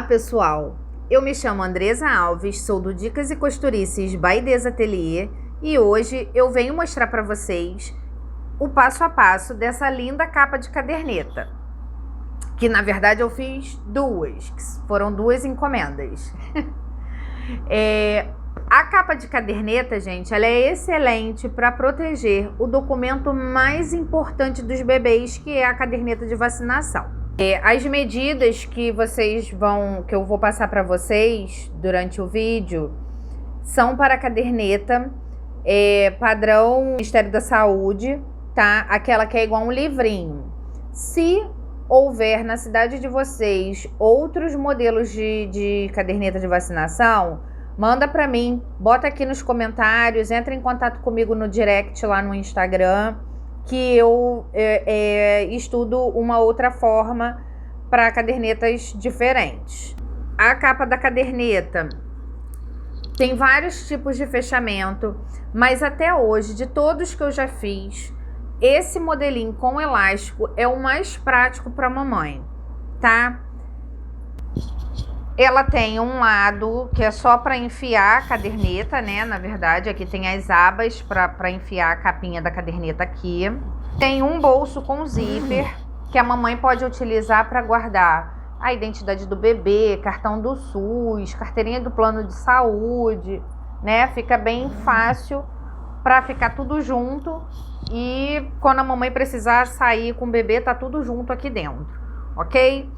pessoal, eu me chamo Andresa Alves, sou do Dicas e Costurices by Desatelier e hoje eu venho mostrar para vocês o passo a passo dessa linda capa de caderneta, que na verdade eu fiz duas, que foram duas encomendas. A capa de caderneta, gente, ela é excelente para proteger o documento mais importante dos bebês, que é a caderneta de vacinação. As medidas que eu vou passar para vocês durante o vídeo são para a caderneta padrão Ministério da Saúde, tá? Aquela que é igual um livrinho. Se houver na cidade de vocês outros modelos de caderneta de vacinação, manda para mim, bota aqui nos comentários, entra em contato comigo no direct lá no Instagram, que eu estudo uma outra forma para cadernetas diferentes. A capa da caderneta tem vários tipos de fechamento, mas até hoje, de todos que eu já fiz, esse modelinho com elástico é o mais prático para mamãe, tá? Ela tem um lado que é só para enfiar a caderneta, né? Na verdade, aqui tem as abas para enfiar a capinha da caderneta aqui. Tem um bolso com zíper que a mamãe pode utilizar para guardar a identidade do bebê, cartão do SUS, carteirinha do plano de saúde, né? Fica bem fácil para ficar tudo junto e quando a mamãe precisar sair com o bebê, tá tudo junto aqui dentro, ok?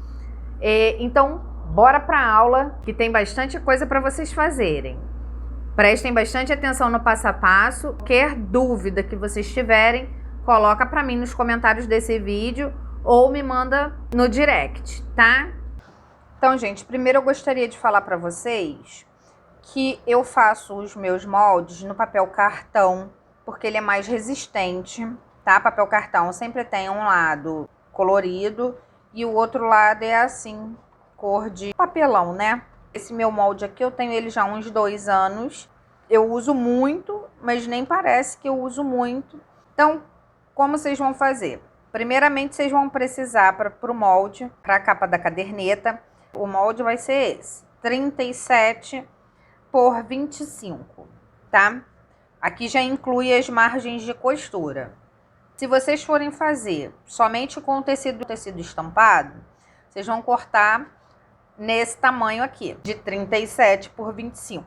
Então, bora para a aula, que tem bastante coisa para vocês fazerem. Prestem bastante atenção no passo a passo. Qualquer dúvida que vocês tiverem, coloca para mim nos comentários desse vídeo ou me manda no direct, tá? Então, gente, primeiro eu gostaria de falar para vocês que eu faço os meus moldes no papel cartão, porque ele é mais resistente, tá? Papel cartão sempre tem um lado colorido e o outro lado é assim, cor de papelão, né? Esse meu molde aqui, eu tenho ele já há uns 2 anos. Eu uso muito, mas nem parece que eu uso muito. Então, como vocês vão fazer? Primeiramente, vocês vão precisar para o molde, para a capa da caderneta. O molde vai ser esse, 37 por 25, tá? Aqui já inclui as margens de costura. Se vocês forem fazer somente com o tecido estampado, vocês vão cortar nesse tamanho aqui, de 37 por 25.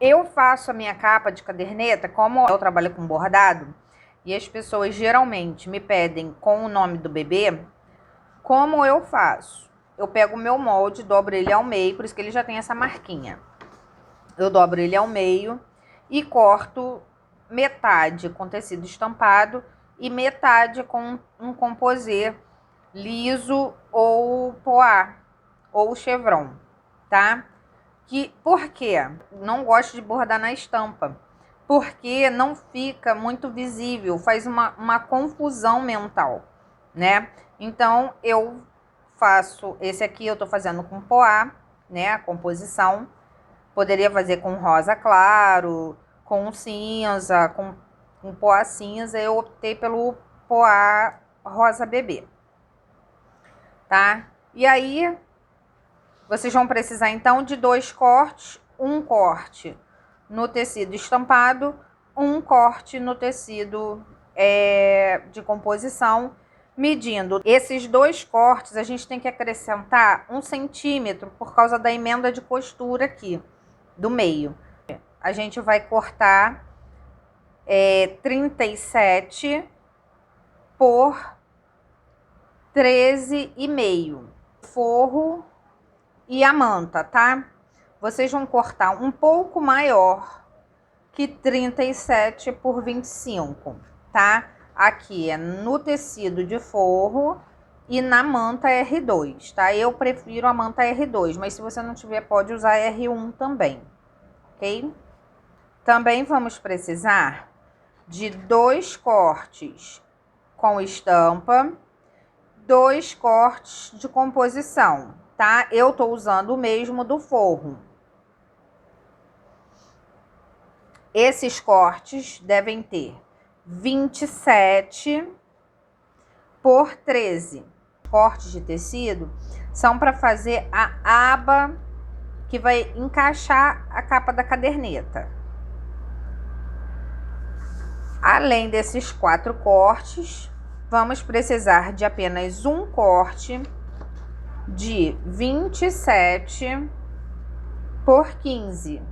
Eu faço a minha capa de caderneta, como eu trabalho com bordado, e as pessoas geralmente me pedem com o nome do bebê, como eu faço? Eu pego o meu molde, dobro ele ao meio, por isso que ele já tem essa marquinha. Eu dobro ele ao meio e corto metade com tecido estampado e metade com um composê liso ou poá ou chevron, tá? Por quê? Não gosto de bordar na estampa, porque não fica muito visível, faz uma confusão mental, né? Então, eu faço, esse aqui eu tô fazendo com poá, né? A composição, poderia fazer com rosa claro, com cinza, com poá cinza, eu optei pelo poá rosa bebê, tá? E aí, vocês vão precisar, então, de 2 cortes. Um corte no tecido estampado, um corte no tecido de composição. Medindo esses 2 cortes, a gente tem que acrescentar 1 centímetro por causa da emenda de costura aqui, do meio. A gente vai cortar 37 por 13,5. Forro e a manta, tá? Vocês vão cortar um pouco maior que 37 por 25, tá? Aqui é no tecido de forro e na manta R2, tá? Eu prefiro a manta R2, mas se você não tiver, pode usar R1 também, ok? Também vamos precisar de 2 cortes com estampa, 2 cortes de composição, tá? Eu tô usando o mesmo do forro. Esses cortes devem ter 27 por 13. cortes de tecido são para fazer a aba que vai encaixar a capa da caderneta. Além desses 4 cortes, vamos precisar de apenas um corte de 27 por 15,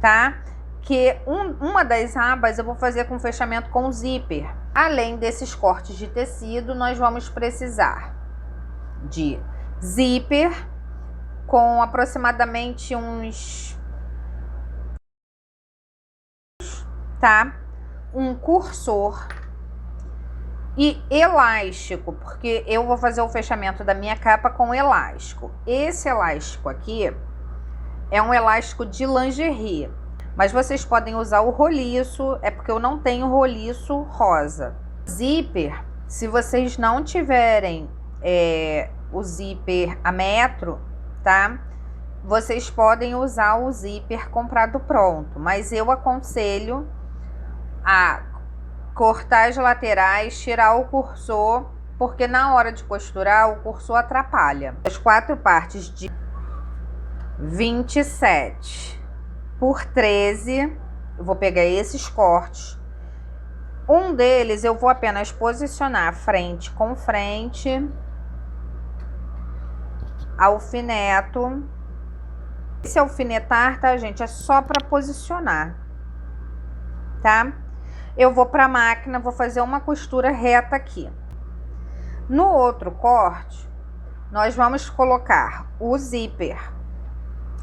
tá? Que uma das abas eu vou fazer com fechamento com zíper. Além desses cortes de tecido, nós vamos precisar de zíper com aproximadamente uns, tá? Um cursor e elástico, porque eu vou fazer o fechamento da minha capa com elástico. Esse elástico aqui é um elástico de lingerie, mas vocês podem usar o roliço, é porque eu não tenho roliço rosa. Zíper, se vocês não tiverem o zíper a metro, tá? Vocês podem usar o zíper comprado pronto, mas eu aconselho a cortar as laterais, tirar o cursor, porque na hora de costurar o cursor atrapalha. As 4 partes de 27 por 13, eu vou pegar esses cortes. Um deles eu vou apenas posicionar frente com frente, alfineto. Esse alfinetar, tá, gente? É só para posicionar, tá? Eu vou para a máquina, vou fazer uma costura reta aqui. No outro corte, nós vamos colocar o zíper.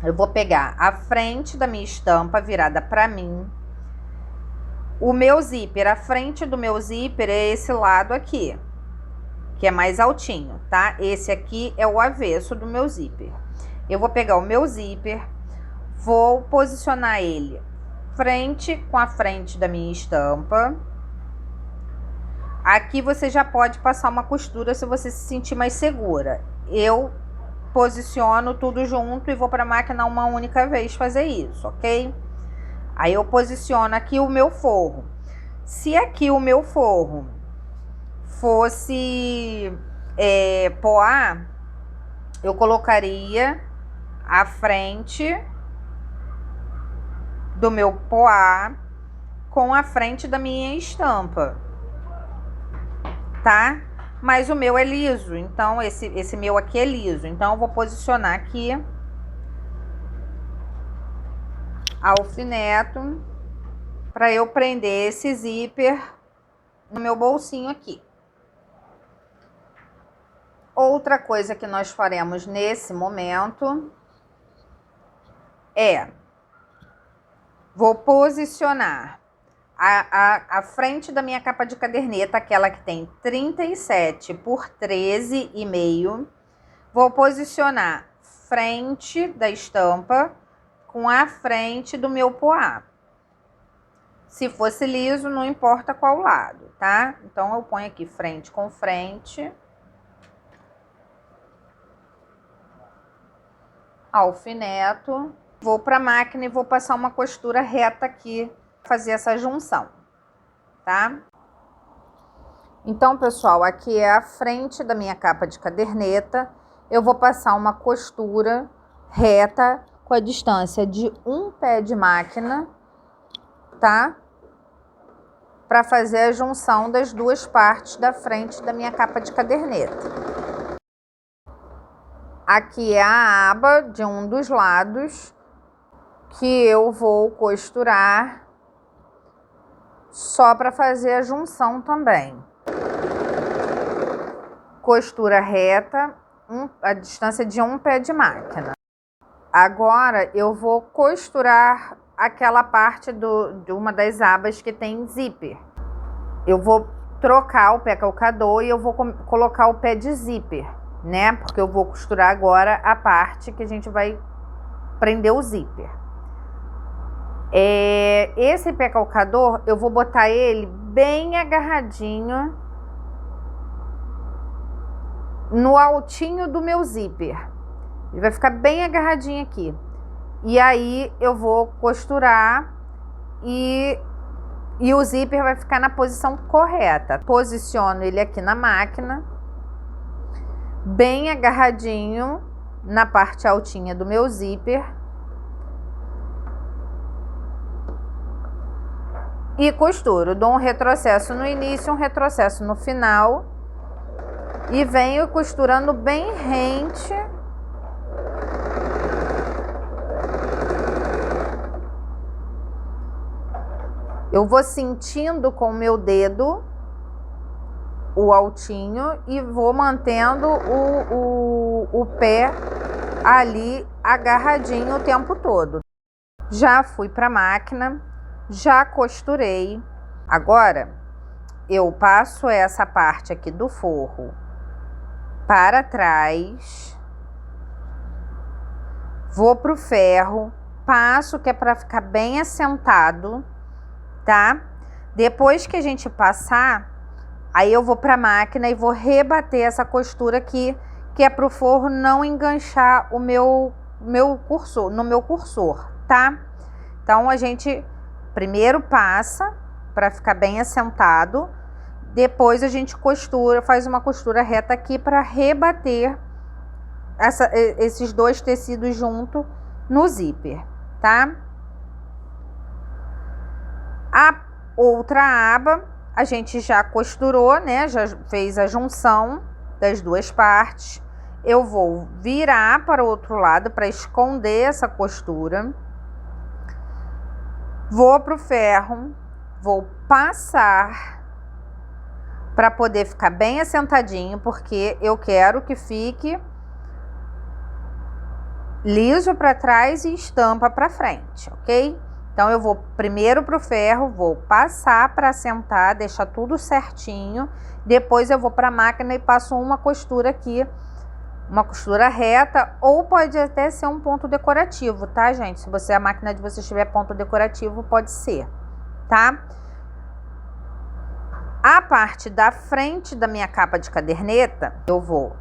Eu vou pegar a frente da minha estampa virada para mim. O meu zíper, a frente do meu zíper é esse lado aqui, que é mais altinho, tá? Esse aqui é o avesso do meu zíper. Eu vou pegar o meu zíper, vou posicionar ele frente com a frente da minha estampa. Aqui você já pode passar uma costura se você se sentir mais segura. Eu posiciono tudo junto e vou para a máquina uma única vez fazer isso, ok? Aí eu posiciono aqui o meu forro. Se aqui o meu forro fosse poá, eu colocaria a frente do meu poá com a frente da minha estampa, tá? Mas o meu é liso, então esse meu aqui é liso, então eu vou posicionar aqui alfineto para eu prender esse zíper no meu bolsinho aqui. Outra coisa que nós faremos nesse momento vou posicionar a frente da minha capa de caderneta, aquela que tem 37 por 13,5. Vou posicionar frente da estampa com a frente do meu poá. Se fosse liso, não importa qual lado, tá? Então, eu ponho aqui frente com frente. Alfineto. Vou para a máquina e vou passar uma costura reta aqui, fazer essa junção, tá? Então, pessoal, aqui é a frente da minha capa de caderneta. Eu vou passar uma costura reta com a distância de um pé de máquina, tá? Para fazer a junção das duas partes da frente da minha capa de caderneta. Aqui é a aba de um dos lados que eu vou costurar só para fazer a junção também. Costura reta, a distância de um pé de máquina. Agora eu vou costurar aquela parte de uma das abas que tem zíper. Eu vou trocar o pé calcador e eu vou colocar o pé de zíper, né? Porque eu vou costurar agora a parte que a gente vai prender o zíper. Esse pé calcador eu vou botar ele bem agarradinho no altinho do meu zíper. Ele vai ficar bem agarradinho aqui. E aí eu vou costurar e o zíper vai ficar na posição correta. Posiciono ele aqui na máquina, bem agarradinho na parte altinha do meu zíper. E costuro, dou um retrocesso no início, um retrocesso no final. E venho costurando bem rente. Eu vou sentindo com o meu dedo o altinho e vou mantendo o pé ali agarradinho o tempo todo. Já fui para a máquina, já costurei. Agora eu passo essa parte aqui do forro para trás, vou pro ferro, passo que é para ficar bem assentado, tá? Depois que a gente passar, aí eu vou para a máquina e vou rebater essa costura aqui, que é pro forro não enganchar o meu cursor, no meu cursor, tá? Então a gente primeiro passa para ficar bem assentado, depois a gente costura, faz uma costura reta aqui para rebater esses dois tecidos junto no zíper, tá? A outra aba a gente já costurou, né? Já fez a junção das duas partes. Eu vou virar para o outro lado para esconder essa costura. Vou pro ferro, vou passar para poder ficar bem assentadinho, porque eu quero que fique liso para trás e estampa para frente, ok? Então eu vou primeiro pro ferro, vou passar para assentar, deixar tudo certinho. Depois eu vou para a máquina e passo uma costura aqui, uma costura reta, ou pode até ser um ponto decorativo, tá, gente? Se a máquina de vocês tiver ponto decorativo, pode ser, tá? A parte da frente da minha capa de caderneta, eu vou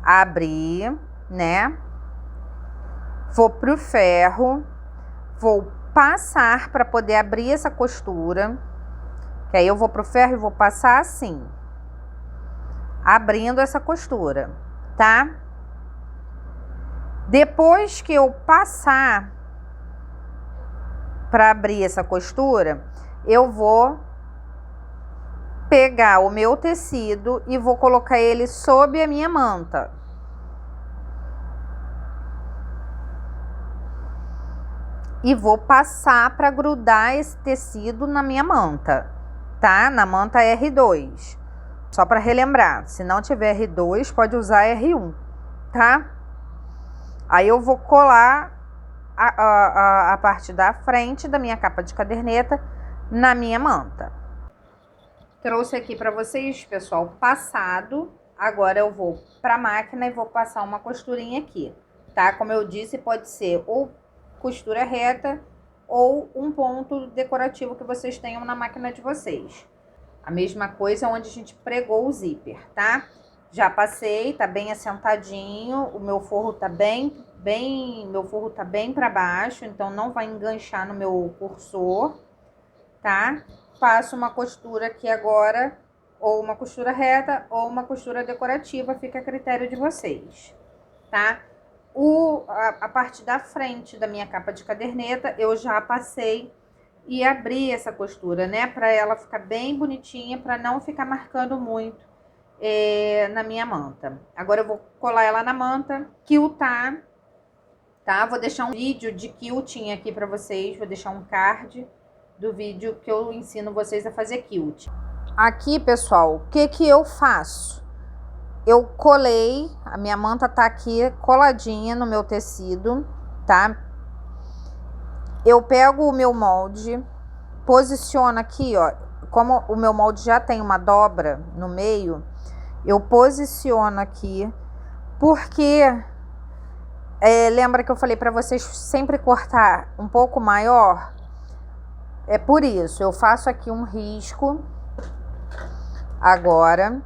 abrir, né? Vou pro ferro, vou passar para poder abrir essa costura, que aí eu vou pro ferro e vou passar assim, abrindo essa costura, tá? Depois que eu passar para abrir essa costura, eu vou pegar o meu tecido e vou colocar ele sob a minha manta. E vou passar para grudar esse tecido na minha manta, tá? Na manta R2. Só para relembrar, se não tiver R2, pode usar R1, tá? Aí eu vou colar a parte da frente da minha capa de caderneta na minha manta. Trouxe aqui para vocês, pessoal, passado. Agora eu vou para a máquina e vou passar uma costurinha aqui, tá? Como eu disse, pode ser ou costura reta ou um ponto decorativo que vocês tenham na máquina de vocês. A mesma coisa onde a gente pregou o zíper, tá? Já passei, tá bem assentadinho, o meu forro tá bem para baixo, então não vai enganchar no meu cursor, tá? Faço uma costura aqui agora, ou uma costura reta, ou uma costura decorativa, fica a critério de vocês, tá? A parte da frente da minha capa de caderneta, eu já passei e abri essa costura, né? Para ela ficar bem bonitinha, para não ficar marcando muito na minha manta. Agora eu vou colar ela na manta, quiltar, tá? Vou deixar um vídeo de quilting aqui para vocês, vou deixar um card do vídeo que eu ensino vocês a fazer quilt. Aqui, pessoal, o que eu faço? Eu colei, a minha manta tá aqui coladinha no meu tecido, tá? Eu pego o meu molde, posiciono aqui, ó, como o meu molde já tem uma dobra no meio, eu posiciono aqui, porque lembra que eu falei para vocês sempre cortar um pouco maior? É por isso, eu faço aqui um risco agora,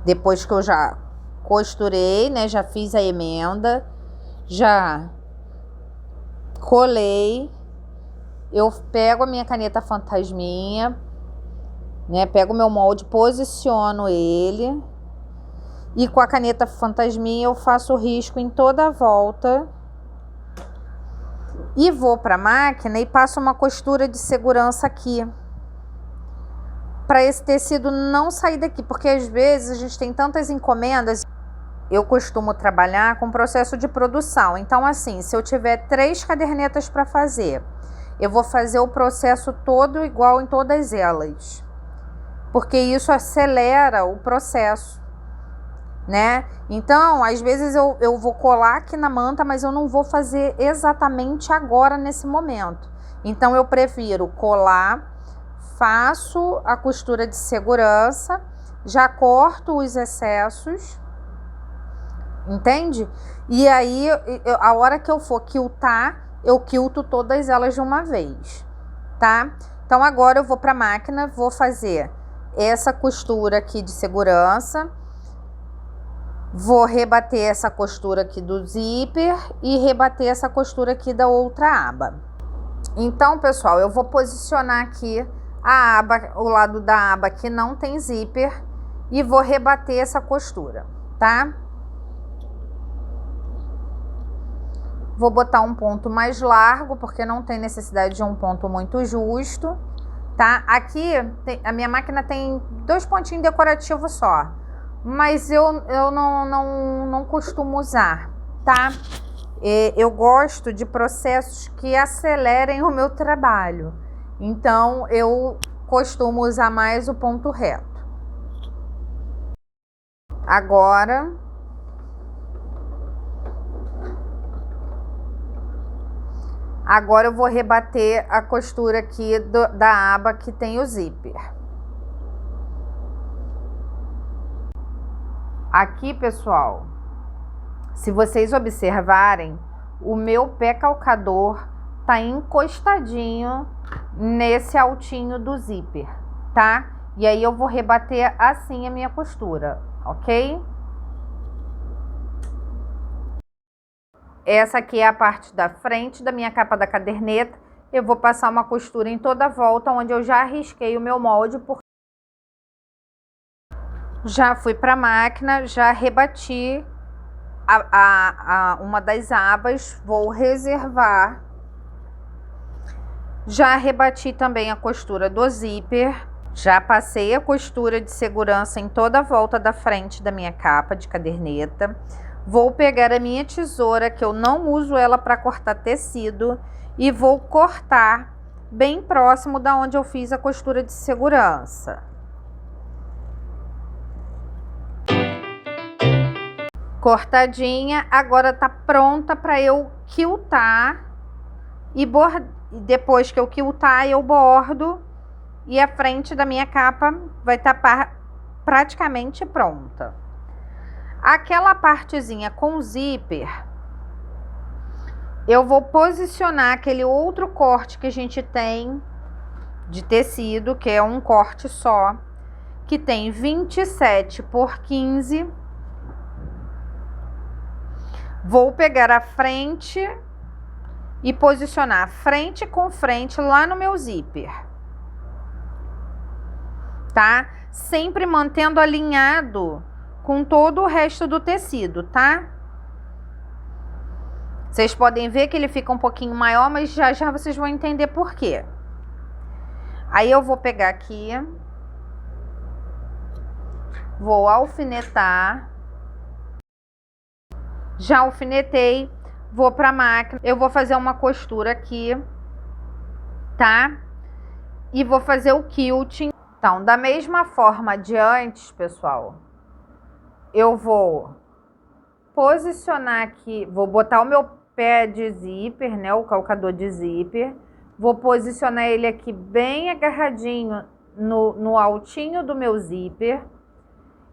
depois que eu já costurei, né, já fiz a emenda, já colei, eu pego a minha caneta fantasminha, né, pego o meu molde, posiciono ele, E com a caneta fantasminha eu faço o risco em toda a volta. E vou para a máquina e passo uma costura de segurança aqui, para esse tecido não sair daqui, porque às vezes a gente tem tantas encomendas. Eu costumo trabalhar com processo de produção. Então, assim, se eu tiver 3 cadernetas para fazer, eu vou fazer o processo todo igual em todas elas, porque isso acelera o processo, né? Então, às vezes eu vou colar aqui na manta, mas eu não vou fazer exatamente agora, nesse momento. Então, eu prefiro colar, faço a costura de segurança, já corto os excessos, entende? E aí, a hora que eu for quiltar, eu quilto todas elas de uma vez, tá? Então, agora eu vou para a máquina, vou fazer essa costura aqui de segurança, vou rebater essa costura aqui do zíper e rebater essa costura aqui da outra aba. Então, pessoal, eu vou posicionar aqui a aba, o lado da aba que não tem zíper, e vou rebater essa costura, tá? Vou botar um ponto mais largo, porque não tem necessidade de um ponto muito justo, tá? Aqui, a minha máquina tem 2 pontinhos decorativos só, mas eu não costumo usar, tá? Eu gosto de processos que acelerem o meu trabalho, então eu costumo usar mais o ponto reto. Agora eu vou rebater a costura aqui da aba que tem o zíper. Aqui, pessoal, se vocês observarem, o meu pé calcador tá encostadinho nesse altinho do zíper, tá? E aí eu vou rebater assim a minha costura, ok? Essa aqui é a parte da frente da minha capa da caderneta. Eu vou passar uma costura em toda a volta, onde eu já risquei o meu molde. Já fui para a máquina, já rebati uma das abas, vou reservar. Já rebati também a costura do zíper. Já passei a costura de segurança em toda a volta da frente da minha capa de caderneta. Vou pegar a minha tesoura, que eu não uso ela para cortar tecido, e vou cortar bem próximo da onde eu fiz a costura de segurança. Cortadinha, agora tá pronta para eu quiltar e depois que eu quiltar, eu bordo e a frente da minha capa vai estar praticamente pronta. Aquela partezinha com zíper, eu vou posicionar aquele outro corte que a gente tem de tecido, que é um corte só, que tem 27 por 15. Vou pegar a frente e posicionar frente com frente lá no meu zíper, tá? Sempre mantendo alinhado com todo o resto do tecido, tá? Vocês podem ver que ele fica um pouquinho maior, mas já já vocês vão entender por quê. Aí eu vou pegar aqui, vou alfinetar. Já alfinetei, vou para a máquina, eu vou fazer uma costura aqui, tá? E vou fazer o quilting. Então, da mesma forma de antes, pessoal, eu vou posicionar aqui, vou botar o meu pé de zíper, né, o calcador de zíper, vou posicionar ele aqui bem agarradinho no altinho do meu zíper.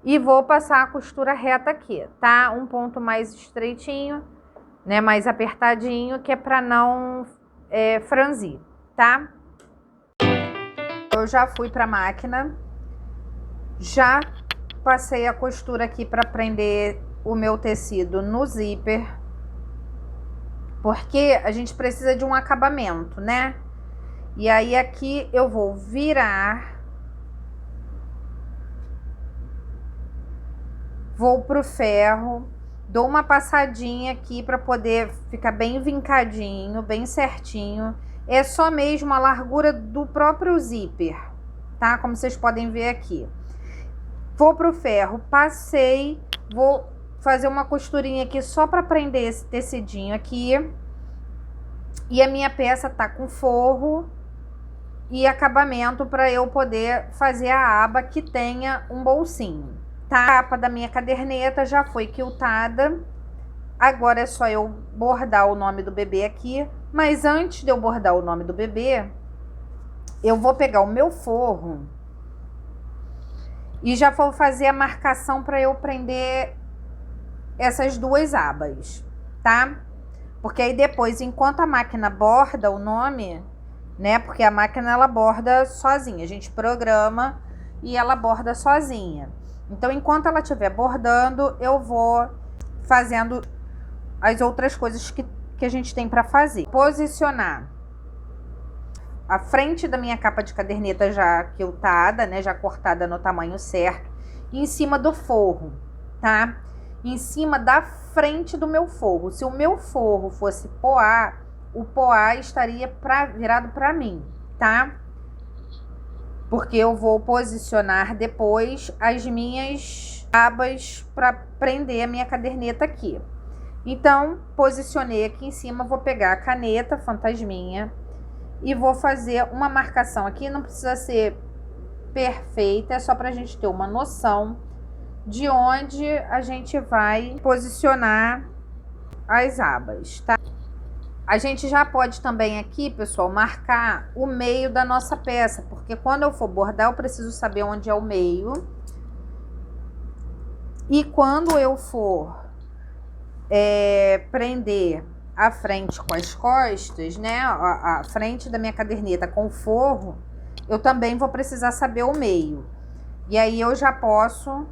E vou passar a costura reta aqui, tá? Um ponto mais estreitinho, né? Mais apertadinho, que é para não franzir, tá? Eu já fui para a máquina, já passei a costura aqui para prender o meu tecido no zíper, porque a gente precisa de um acabamento, né? E aí aqui eu vou virar, vou pro ferro, dou uma passadinha aqui para poder ficar bem vincadinho, bem certinho. É só mesmo a largura do próprio zíper, tá? Como vocês podem ver aqui. Vou pro ferro, passei, vou fazer uma costurinha aqui só para prender esse tecidinho aqui. E a minha peça tá com forro e acabamento para eu poder fazer a aba que tenha um bolsinho, tá? A capa da minha caderneta já foi quiltada. Agora é só eu bordar o nome do bebê aqui. Mas antes de eu bordar o nome do bebê, eu vou pegar o meu forro e já vou fazer a marcação para eu prender essas duas abas, tá? Porque aí depois, enquanto a máquina borda o nome, né? Porque a máquina ela borda sozinha, a gente programa e ela borda sozinha. Então, enquanto ela estiver bordando, eu vou fazendo as outras coisas que a gente tem para fazer. Posicionar a frente da minha capa de caderneta já quiltada, né? Já cortada no tamanho certo, em cima do forro, tá? Em cima da frente do meu forro. Se o meu forro fosse poá, o poá estaria virado para mim, tá? Porque eu vou posicionar depois as minhas abas para prender a minha caderneta aqui. Então, posicionei aqui em cima, vou pegar a caneta fantasminha e vou fazer uma marcação aqui. Não precisa ser perfeita, é só para a gente ter uma noção de onde a gente vai posicionar as abas, tá? A gente já pode também aqui, pessoal, marcar o meio da nossa peça, porque quando eu for bordar, eu preciso saber onde é o meio. E quando eu for prender a frente com as costas, né, a frente da minha caderneta com o forro, eu também vou precisar saber o meio. E aí eu já posso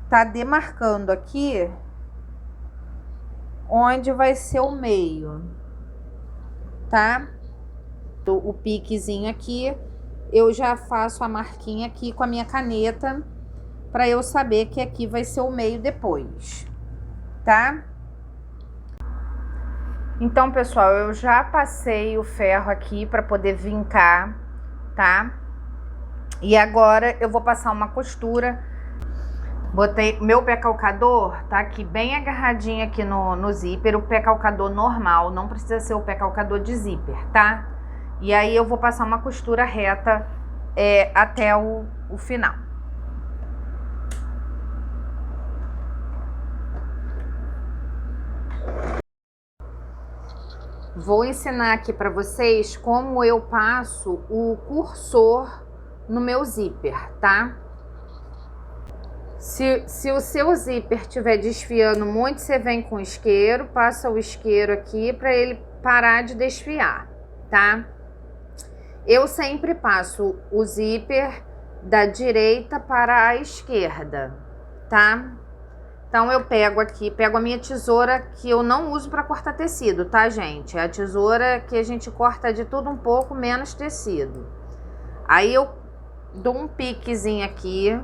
tá demarcando aqui onde vai ser o meio, tá? O piquezinho aqui, eu já faço a marquinha aqui com a minha caneta para eu saber que aqui vai ser o meio depois, tá? Então, pessoal, eu já passei o ferro aqui para poder vincar, tá? E agora eu vou passar uma costura. Botei meu pé calcador, tá aqui bem agarradinho aqui no zíper, o pé calcador normal, não precisa ser o pé calcador de zíper, tá? E aí eu vou passar uma costura reta até o final. Vou ensinar aqui para vocês como eu passo o cursor no meu zíper, tá? Se o seu zíper estiver desfiando muito, você vem com o isqueiro, passa o isqueiro aqui para ele parar de desfiar, tá? Eu sempre passo o zíper da direita para a esquerda, tá? Então eu pego aqui, pego a minha tesoura que eu não uso para cortar tecido, tá, gente? É a tesoura que a gente corta de tudo um pouco, menos tecido. Aí eu dou um piquezinho aqui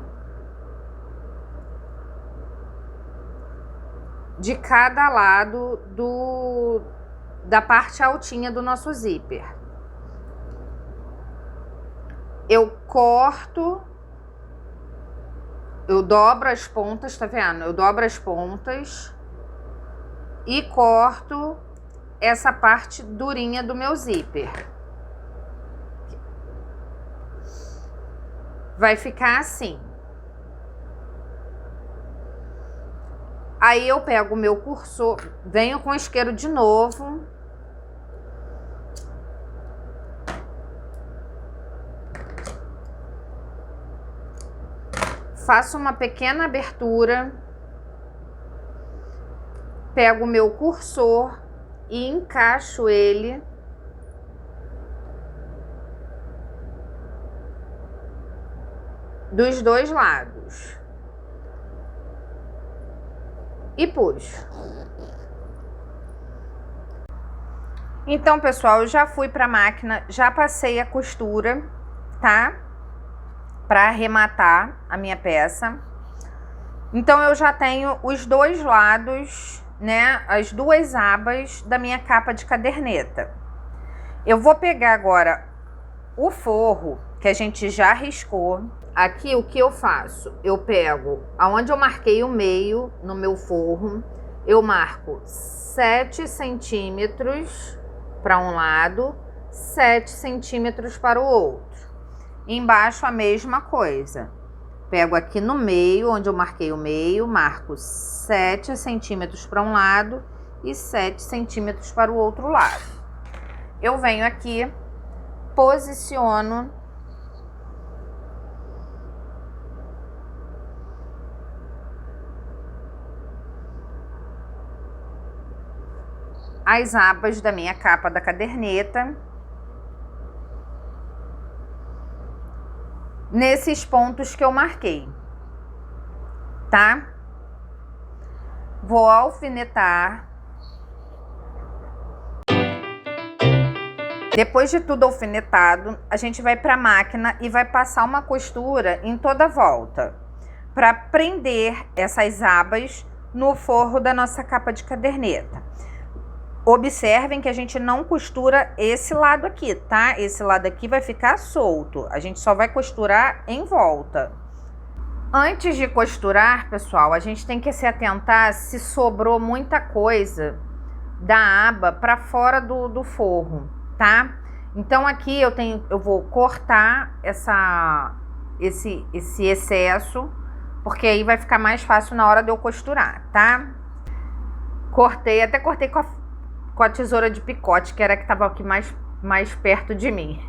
de cada lado da parte altinha do nosso zíper. Eu corto, eu dobro as pontas, tá vendo? Eu dobro as pontas e corto essa parte durinha do meu zíper. Vai ficar assim. Aí eu pego o meu cursor, venho com o isqueiro de novo. Faço uma pequena abertura. Pego o meu cursor e encaixo ele dos dois lados. E puxo. Então, pessoal, eu já fui para a máquina, já passei a costura, tá? Para arrematar a minha peça. Então, eu já tenho os dois lados, né? As duas abas da minha capa de caderneta. Eu vou pegar agora o forro que a gente já riscou. Aqui, o que eu faço? Eu pego aonde eu marquei o meio no meu forro, eu marco 7 centímetros para um lado, 7 centímetros para o outro. Embaixo a mesma coisa. Pego aqui no meio, onde eu marquei o meio, marco 7 centímetros para um lado e 7 centímetros para o outro lado. Eu venho aqui, posiciono as abas da minha capa da caderneta nesses pontos que eu marquei, tá? Vou alfinetar. Depois de tudo alfinetado, a gente vai para a máquina e vai passar uma costura em toda a volta para prender essas abas no forro da nossa capa de caderneta. Observem que a gente não costura esse lado aqui, tá? Esse lado aqui vai ficar solto. A gente só vai costurar em volta. Antes de costurar, pessoal, a gente tem que se atentar se sobrou muita coisa da aba para fora do forro, tá? Então aqui eu vou cortar esse excesso, porque aí vai ficar mais fácil na hora de eu costurar, tá? Cortei, até cortei com a tesoura de picote, que era a que estava aqui mais perto de mim.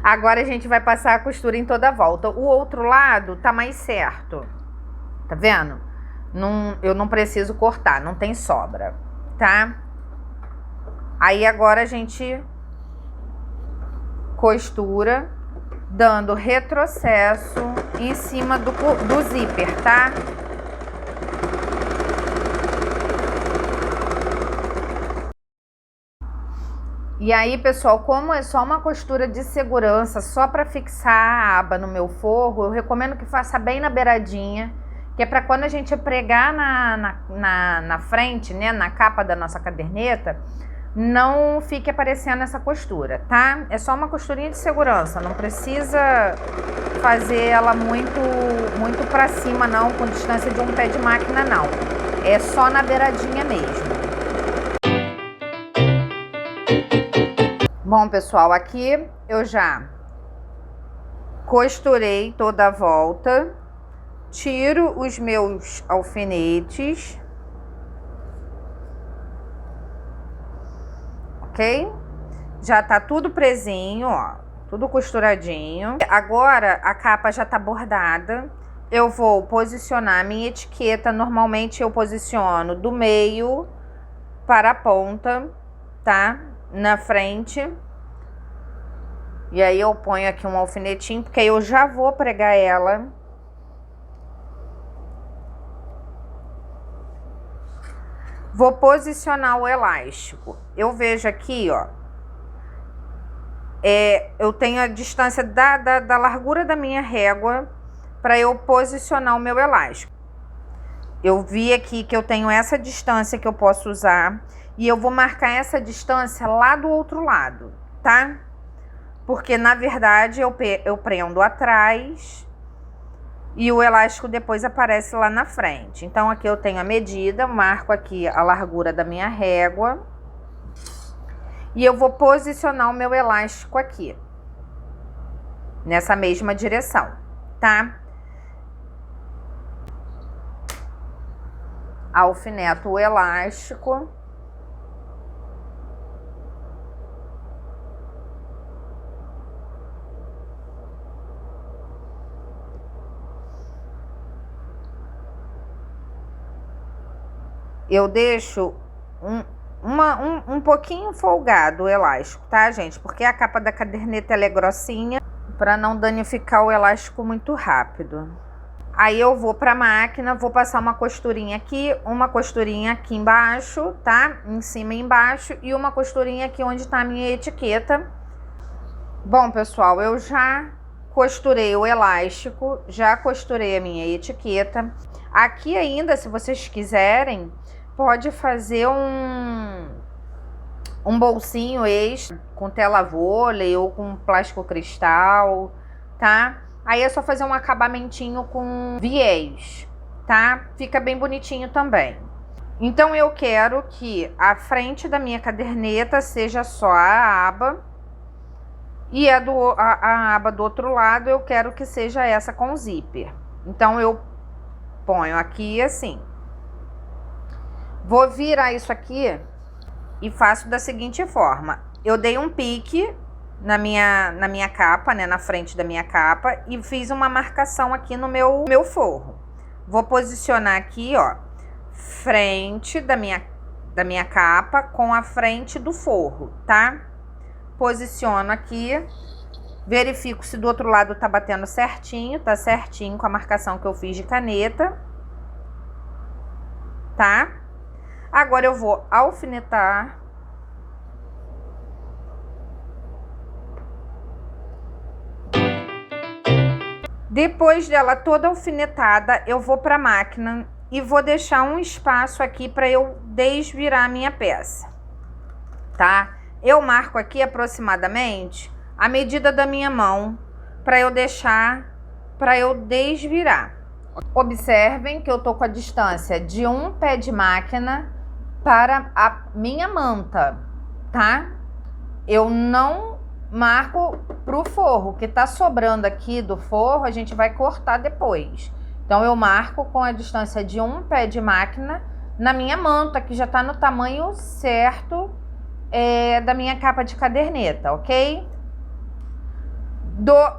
Agora a gente vai passar a costura em toda a volta. O outro lado tá mais certo, tá vendo? Eu não preciso cortar, não tem sobra, tá? Aí agora a gente costura dando retrocesso em cima do zíper, tá? E aí, pessoal, como é só uma costura de segurança, só para fixar a aba no meu forro, eu recomendo que faça bem na beiradinha, que é para quando a gente pregar na frente, né, na capa da nossa caderneta, não fique aparecendo essa costura, tá? É só uma costurinha de segurança, não precisa fazer ela muito para cima não, com distância de um pé de máquina não. É só na beiradinha mesmo. Bom, pessoal, aqui eu já costurei toda a volta, tiro os meus alfinetes, ok? Já tá tudo presinho, ó, tudo costuradinho. Agora a capa já tá bordada, eu vou posicionar a minha etiqueta. Normalmente eu posiciono do meio para a ponta, tá? Na frente. E aí eu ponho aqui um alfinetinho, porque aí eu já vou pregar ela. Vou posicionar o elástico. Eu vejo aqui, ó, eu tenho a distância da largura da minha régua para eu posicionar o meu elástico. Eu vi aqui que eu tenho essa distância que eu posso usar e eu vou marcar essa distância lá do outro lado, tá? Porque na verdade eu prendo atrás e o elástico depois aparece lá na frente. Então aqui eu tenho a medida, marco aqui a largura da minha régua e eu vou posicionar o meu elástico aqui, nessa mesma direção, tá? Alfineto o elástico. Eu deixo um pouquinho folgado o elástico, tá, gente? Porque a capa da caderneta ela é grossinha, para não danificar o elástico muito rápido. Aí eu vou para a máquina, vou passar uma costurinha aqui embaixo, tá? Em cima e embaixo, e uma costurinha aqui onde tá a minha etiqueta. Bom, pessoal, eu já costurei o elástico, já costurei a minha etiqueta. Aqui ainda, se vocês quiserem, pode fazer um bolsinho extra com tela vôlei ou com plástico cristal, tá? Aí é só fazer um acabamentinho com viés, tá? Fica bem bonitinho também. Então eu quero que a frente da minha caderneta seja só a aba e a aba do outro lado eu quero que seja essa com zíper. Então eu ponho aqui assim. Vou virar isso aqui e faço da seguinte forma. Eu dei um pique na minha capa, né, na frente da minha capa e fiz uma marcação aqui no meu forro. Vou posicionar aqui, ó, frente da minha capa com a frente do forro, tá? Posiciono aqui, verifico se do outro lado tá batendo certinho, tá certinho com a marcação que eu fiz de caneta, tá? Agora eu vou alfinetar. Depois dela toda alfinetada, eu vou para a máquina e vou deixar um espaço aqui para eu desvirar a minha peça, tá? Eu marco aqui aproximadamente a medida da minha mão para eu desvirar. Observem que eu tô com a distância de um pé de máquina para a minha manta, tá? Eu não marco pro forro, que tá sobrando aqui do forro, a gente vai cortar depois. Então eu marco com a distância de um pé de máquina na minha manta, que já tá no tamanho certo da minha capa de caderneta, ok?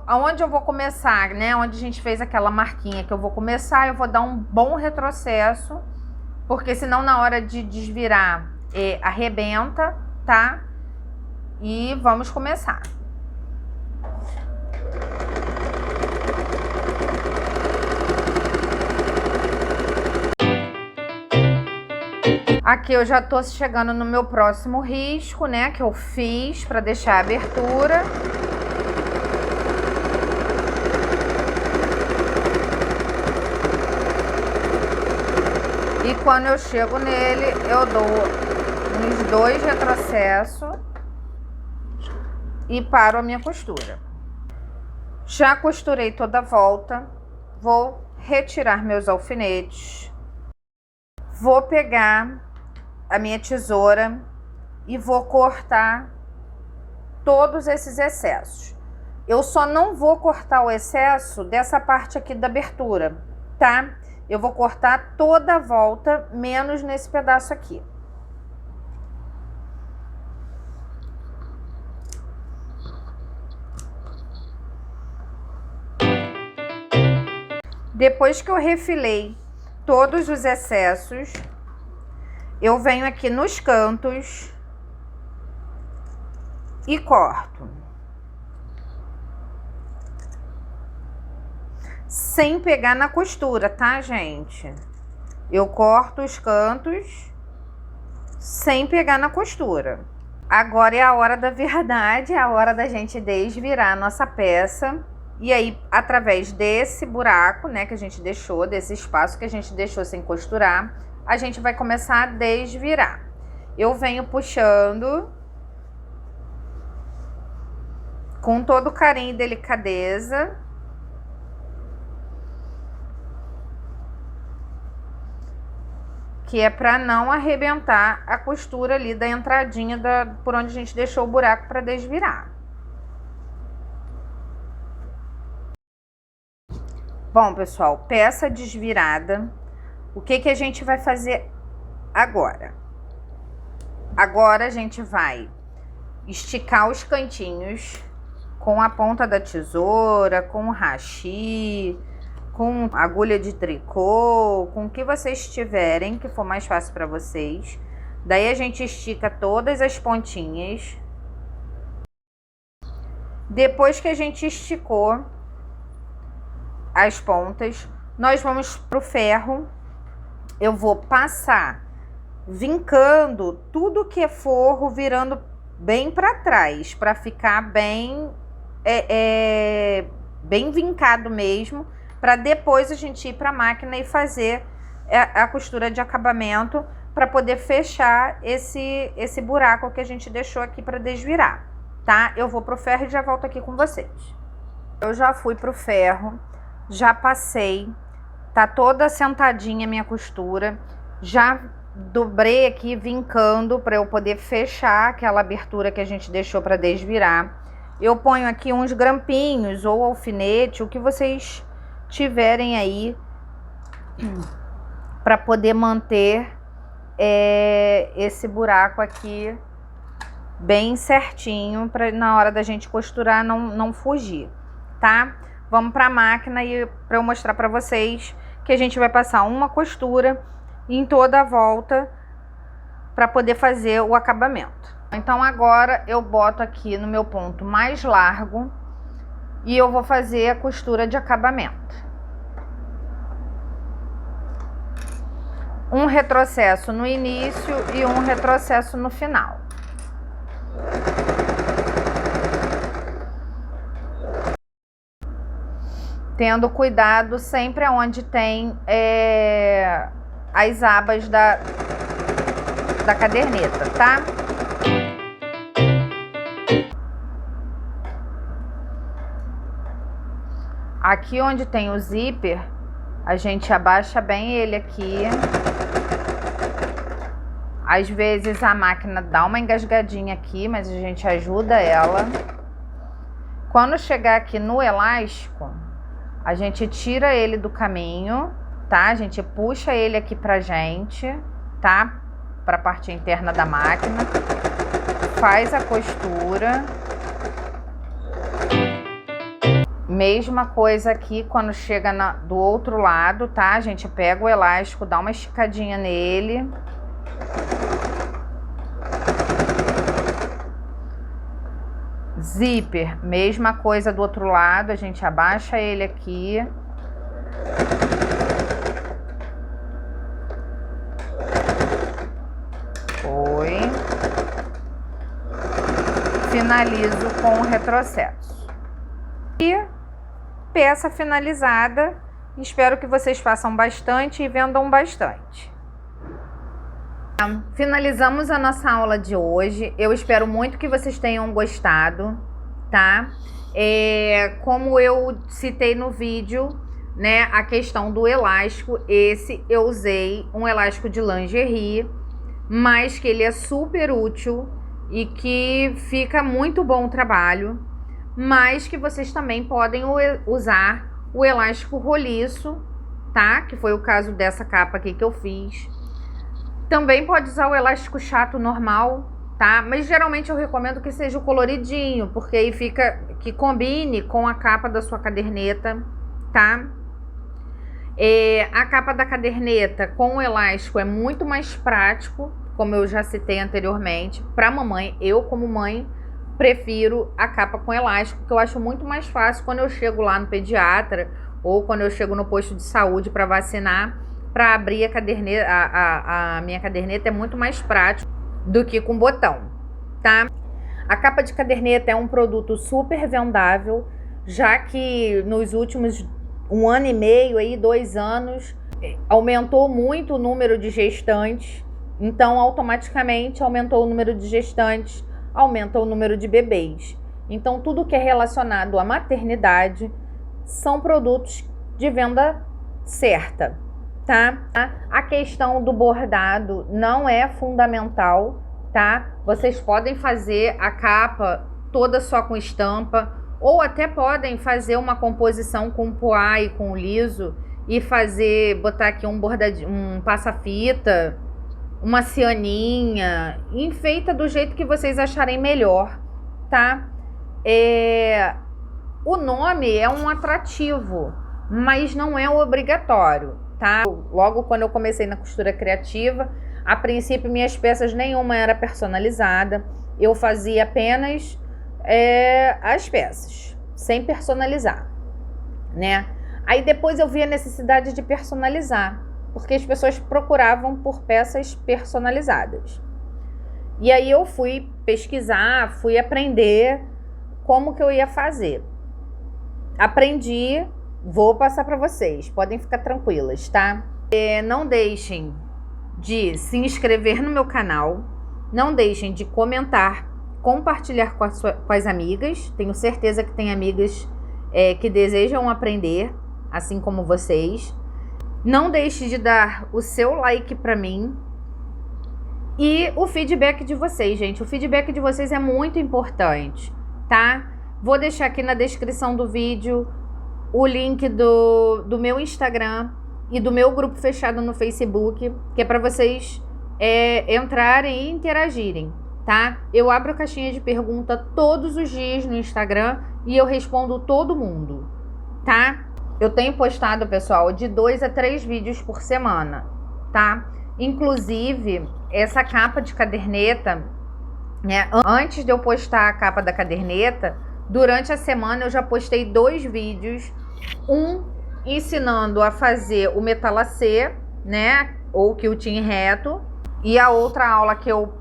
Onde eu vou começar, né? Onde a gente fez aquela marquinha que eu vou começar, eu vou dar um bom retrocesso, porque senão na hora de desvirar arrebenta, tá? E vamos começar. Aqui eu já tô chegando no meu próximo risco, né? Que eu fiz para deixar a abertura. E quando eu chego nele, eu dou uns 2 retrocessos e paro a minha costura. Já costurei toda a volta, vou retirar meus alfinetes, vou pegar a minha tesoura e vou cortar todos esses excessos. Eu só não vou cortar o excesso dessa parte aqui da abertura, tá? Eu vou cortar toda a volta, menos nesse pedaço aqui. Depois que eu refilei todos os excessos, eu venho aqui nos cantos e corto. Sem pegar na costura, tá, gente? Eu corto os cantos sem pegar na costura. Agora é a hora da verdade, é a hora da gente desvirar a nossa peça. E aí, através desse buraco, né, que a gente deixou, desse espaço que a gente deixou sem costurar, a gente vai começar a desvirar. Eu venho puxando com todo carinho e delicadeza. Que é para não arrebentar a costura ali da entradinha por onde a gente deixou o buraco para desvirar. Bom, pessoal, peça desvirada. O que a gente vai fazer agora? Agora a gente vai esticar os cantinhos com a ponta da tesoura, com o hashi, com agulha de tricô, com o que vocês tiverem, que for mais fácil para vocês. Daí a gente estica todas as pontinhas. Depois que a gente esticou as pontas, nós vamos pro ferro. Eu vou passar vincando tudo que é forro, virando bem para trás, para ficar bem bem vincado mesmo, para depois a gente ir para a máquina e fazer a costura de acabamento para poder fechar esse buraco que a gente deixou aqui para desvirar, tá? Eu vou pro ferro e já volto aqui com vocês. Eu já fui pro ferro, já passei, tá toda sentadinha a minha costura, já dobrei aqui vincando para eu poder fechar aquela abertura que a gente deixou para desvirar. Eu ponho aqui uns grampinhos ou alfinete, o que vocês tiverem aí para poder manter esse buraco aqui bem certinho para na hora da gente costurar não fugir, tá? Vamos para a máquina e para eu mostrar para vocês que a gente vai passar uma costura em toda a volta para poder fazer o acabamento. Então agora eu boto aqui no meu ponto mais largo e eu vou fazer a costura de acabamento. Um retrocesso no início e um retrocesso no final. Tendo cuidado sempre onde tem as abas da caderneta, tá? Aqui onde tem o zíper, a gente abaixa bem ele aqui. Às vezes a máquina dá uma engasgadinha aqui, mas a gente ajuda ela. Quando chegar aqui no elástico, a gente tira ele do caminho, tá? A gente puxa ele aqui pra gente, tá? Pra parte interna da máquina. Faz a costura. Mesma coisa aqui quando chega do outro lado, tá? A gente pega o elástico, dá uma esticadinha nele. Zíper, mesma coisa do outro lado, a gente abaixa ele aqui. Foi. Finalizo com o retrocesso. E peça finalizada. Espero que vocês façam bastante e vendam bastante. Finalizamos a nossa aula de hoje. Eu espero muito que vocês tenham gostado, tá? Como eu citei no vídeo, né, a questão do elástico, esse eu usei um elástico de lingerie, mas que ele é super útil e que fica muito bom o trabalho, mas que vocês também podem usar o elástico roliço, tá? Que foi o caso dessa capa aqui que eu fiz. Também pode usar o elástico chato normal, tá? Mas geralmente eu recomendo que seja o coloridinho, porque aí fica que combine com a capa da sua caderneta, tá? A capa da caderneta com o elástico é muito mais prático, como eu já citei anteriormente. Para mamãe, eu como mãe prefiro a capa com elástico, que eu acho muito mais fácil quando eu chego lá no pediatra ou quando eu chego no posto de saúde para vacinar. Para abrir a caderneta, a minha caderneta é muito mais prático do que com botão, tá? A capa de caderneta é um produto super vendável, já que nos últimos 1 ano e meio, aí, 2 anos, aumentou muito o número de gestantes, então automaticamente aumentou o número de gestantes, aumenta o número de bebês. Então tudo que é relacionado à maternidade são produtos de venda certa. Tá? A questão do bordado não é fundamental, tá? Vocês podem fazer a capa toda só com estampa, ou até podem fazer uma composição com poá e com liso e botar aqui um bordadinho, um passa-fita, uma cianinha, enfeita do jeito que vocês acharem melhor, tá? O nome é um atrativo, mas não é obrigatório, tá? Logo quando eu comecei na costura criativa, a princípio minhas peças nenhuma era personalizada, eu fazia apenas as peças, sem personalizar, né? Aí depois eu vi a necessidade de personalizar, porque as pessoas procuravam por peças personalizadas. E aí eu fui pesquisar, fui aprender como que eu ia fazer, aprendi, vou passar para vocês. Podem ficar tranquilas, tá? Não deixem de se inscrever no meu canal. Não deixem de comentar, compartilhar com as amigas. Tenho certeza que tem amigas que desejam aprender, assim como vocês. Não deixe de dar o seu like para mim. E o feedback de vocês, gente. O feedback de vocês é muito importante, tá? Vou deixar aqui na descrição do vídeo o link do meu Instagram e do meu grupo fechado no Facebook, que é para vocês entrarem e interagirem, tá? Eu abro caixinha de pergunta todos os dias no Instagram e eu respondo todo mundo, tá? Eu tenho postado, pessoal, de 2 a 3 vídeos por semana, tá? Inclusive, essa capa de caderneta, né? Antes de eu postar a capa da caderneta, durante a semana eu já postei 2 vídeos. Um ensinando a fazer o metalacê, né? Ou quilting reto. E a outra aula que eu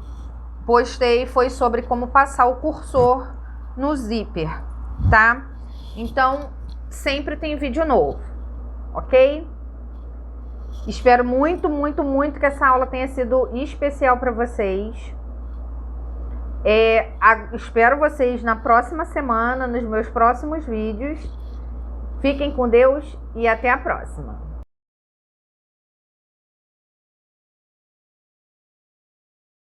postei foi sobre como passar o cursor no zíper, tá? Então, sempre tem vídeo novo, ok? Espero muito, muito, muito que essa aula tenha sido especial para vocês. Espero vocês na próxima semana, nos meus próximos vídeos. Fiquem com Deus e até a próxima.